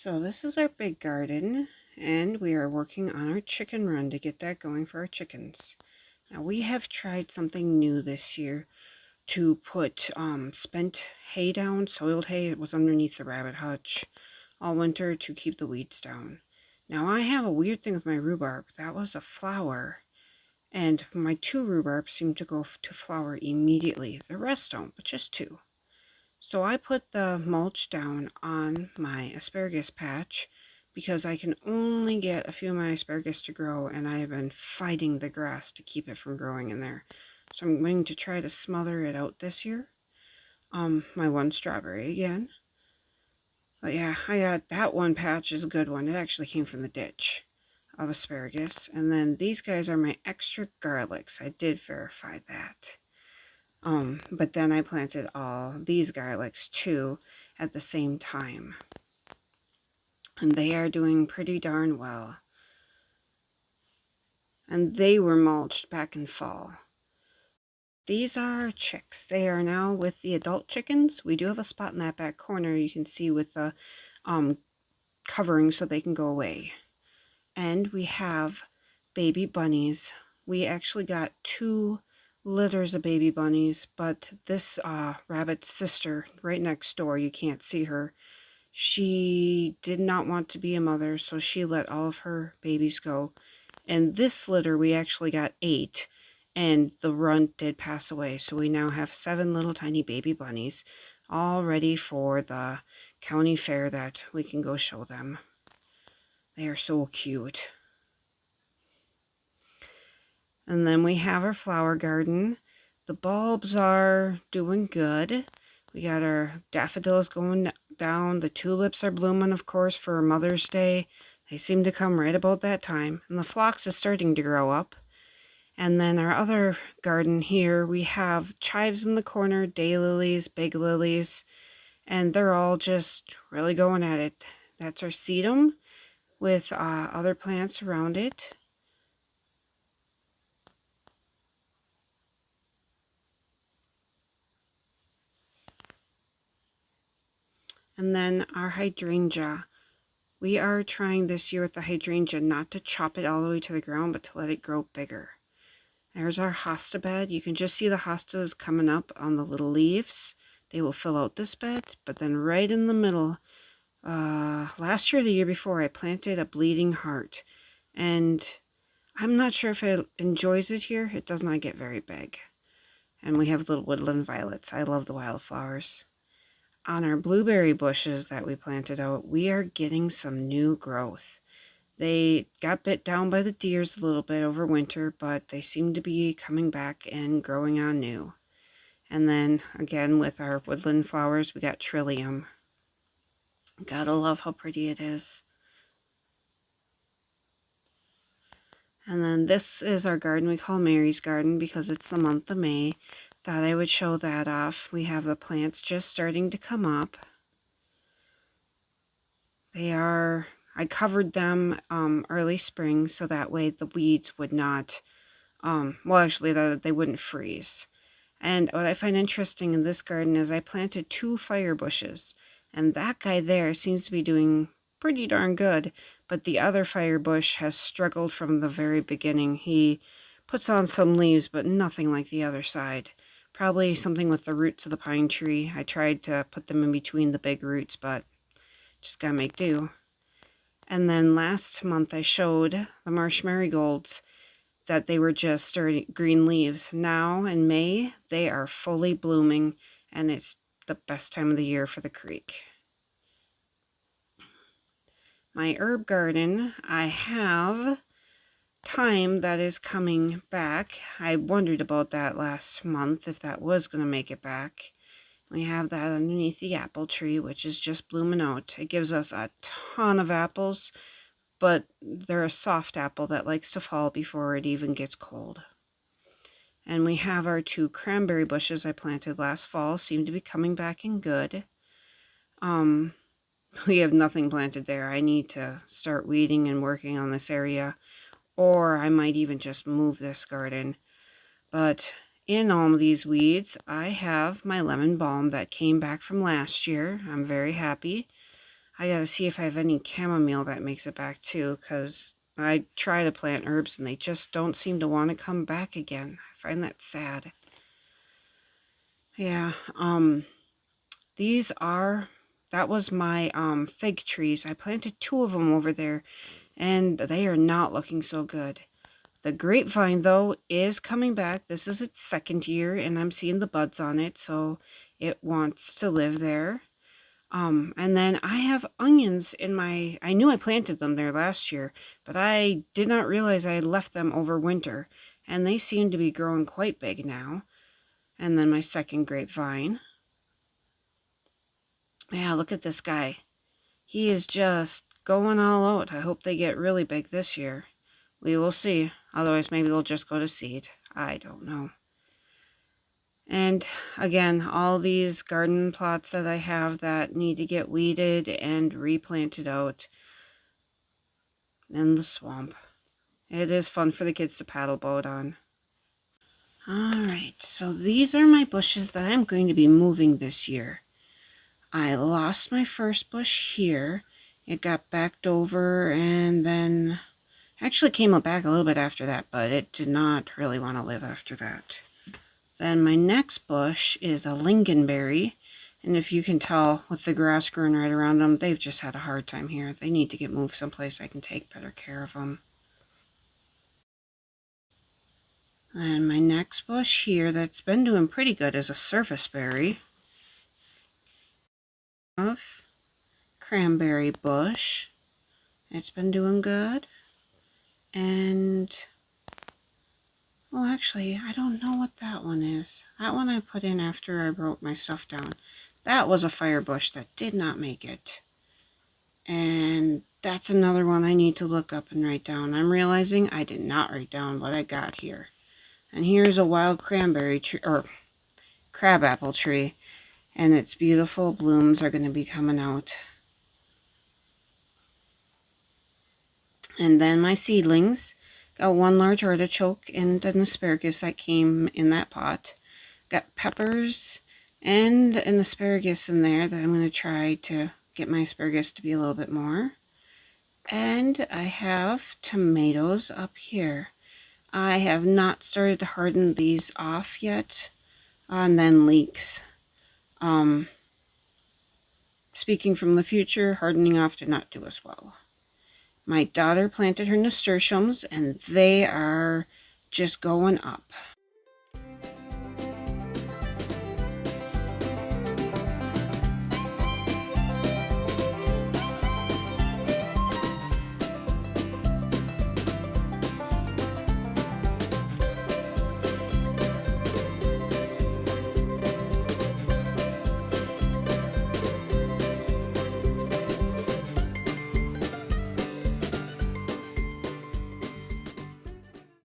So this is our big garden, and we are working on our chicken run to get that going for our chickens. Now we have tried something new this year to put spent hay down, soiled hay. It was underneath the rabbit hutch all winter to keep the weeds down. Now I have a weird thing with my rhubarb. That was a flower, and my 2 rhubarbs seem to go to flower immediately. The rest don't, but just 2. So I put the mulch down on my asparagus patch because I can only get a few of my asparagus to grow, and I have been fighting the grass to keep it from growing in there. So I'm going to try to smother it out this year. My 1 strawberry again. But yeah, I got that 1 patch is a good one. It actually came from the ditch of asparagus. And then these guys are my extra garlics. I did verify that. But then I planted all these garlics too at the same time. And they are doing pretty darn well. And they were mulched back in fall. These are our chicks. They are now with the adult chickens. We do have a spot in that back corner you can see with the covering so they can go away. And we have baby bunnies. We actually got 2 litters of baby bunnies, but this rabbit's sister right next door, you can't see her, she did not want to be a mother, so she let all of her babies go. And this litter we actually got 8, and the runt did pass away, so we now have 7 little tiny baby bunnies all ready for the county fair that we can go show them. They are so cute. And then we have our flower garden. The bulbs are doing good. We got our daffodils going down. The tulips are blooming, of course, for Mother's Day. They seem to come right about that time. And the phlox is starting to grow up. And then our other garden here, we have chives in the corner, daylilies, big lilies, and they're all just really going at it. That's our sedum with other plants around it. And then our hydrangea. We are trying this year with the hydrangea not to chop it all the way to the ground, but to let it grow bigger. There's our hosta bed. You can just see the hostas coming up on the little leaves. They will fill out this bed, but then right in the middle, last year or the year before, I planted a bleeding heart. And I'm not sure if it enjoys it here. It does not get very big. And we have little woodland violets. I love the wildflowers. On our blueberry bushes that we planted out, we are getting some new growth. They got bit down by the deers a little bit over winter, but they seem to be coming back and growing on new. And then again with our woodland flowers, we got trillium. Gotta love how pretty it is. And then this is our garden we call Mary's Garden because it's the month of May. Thought I would show that off. We have the plants just starting to come up. I covered them early spring so that way the weeds would not, they wouldn't freeze. And what I find interesting in this garden is I planted 2 fire bushes, and that guy there seems to be doing pretty darn good, but the other fire bush has struggled from the very beginning. He puts on some leaves, but nothing like the other side. Probably something with the roots of the pine tree. I tried to put them in between the big roots, but just gotta make do. And then last month I showed the marsh marigolds that they were just starting green leaves. Now in May, they are fully blooming, and it's the best time of the year for the creek. My herb garden, I have thyme that is coming back. I wondered about that last month, if that was going to make it back. We have that underneath the apple tree, which is just blooming out. It gives us a ton of apples, but they're a soft apple that likes to fall before it even gets cold. And we have our 2 cranberry bushes I planted last fall, seem to be coming back in good. We have nothing planted there. I need to start weeding and working on this area, or I might even just move this garden. But in all of these weeds, I have my lemon balm that came back from last year. I'm very happy. I gotta see if I have any chamomile that makes it back too, because I try to plant herbs and they just don't seem to want to come back again. I find that sad. Yeah, that was my fig trees. I planted 2 of them over there, and they are not looking so good. The grapevine, though, is coming back. This is its 2nd year, and I'm seeing the buds on it, so it wants to live there. And then I have onions in I knew I planted them there last year, but I did not realize I had left them over winter, and they seem to be growing quite big now. And then my 2nd grapevine. Yeah, look at this guy. He is just going all out. I hope they get really big this year. We will see. Otherwise, maybe they'll just go to seed. I don't know. And again, all these garden plots that I have that need to get weeded and replanted out in the swamp. It is fun for the kids to paddle boat on. Alright, so these are my bushes that I'm going to be moving this year. I lost my first bush here. It got backed over and then actually came back a little bit after that, but it did not really want to live after that. Then my next bush is a lingonberry, and if you can tell with the grass growing right around them, they've just had a hard time here. They need to get moved someplace I can take better care of them. And my next bush here that's been doing pretty good is a surfaceberry. Of cranberry bush. It's been doing good. And well, actually, I don't know what that one is. That one I put in after I wrote my stuff down. That was a fire bush that did not make it. And that's another one I need to look up and write down. I'm realizing I did not write down what I got here. And here's a wild cranberry tree, or crabapple tree. And its beautiful blooms are going to be coming out. And then my seedlings. Got 1 large artichoke and an asparagus that came in that pot. Got peppers and an asparagus in there that I'm going to try to get my asparagus to be a little bit more. And I have tomatoes up here. I have not started to harden these off yet. And then leeks. Speaking from the future, hardening off did not do as well. My daughter planted her nasturtiums, and they are just going up.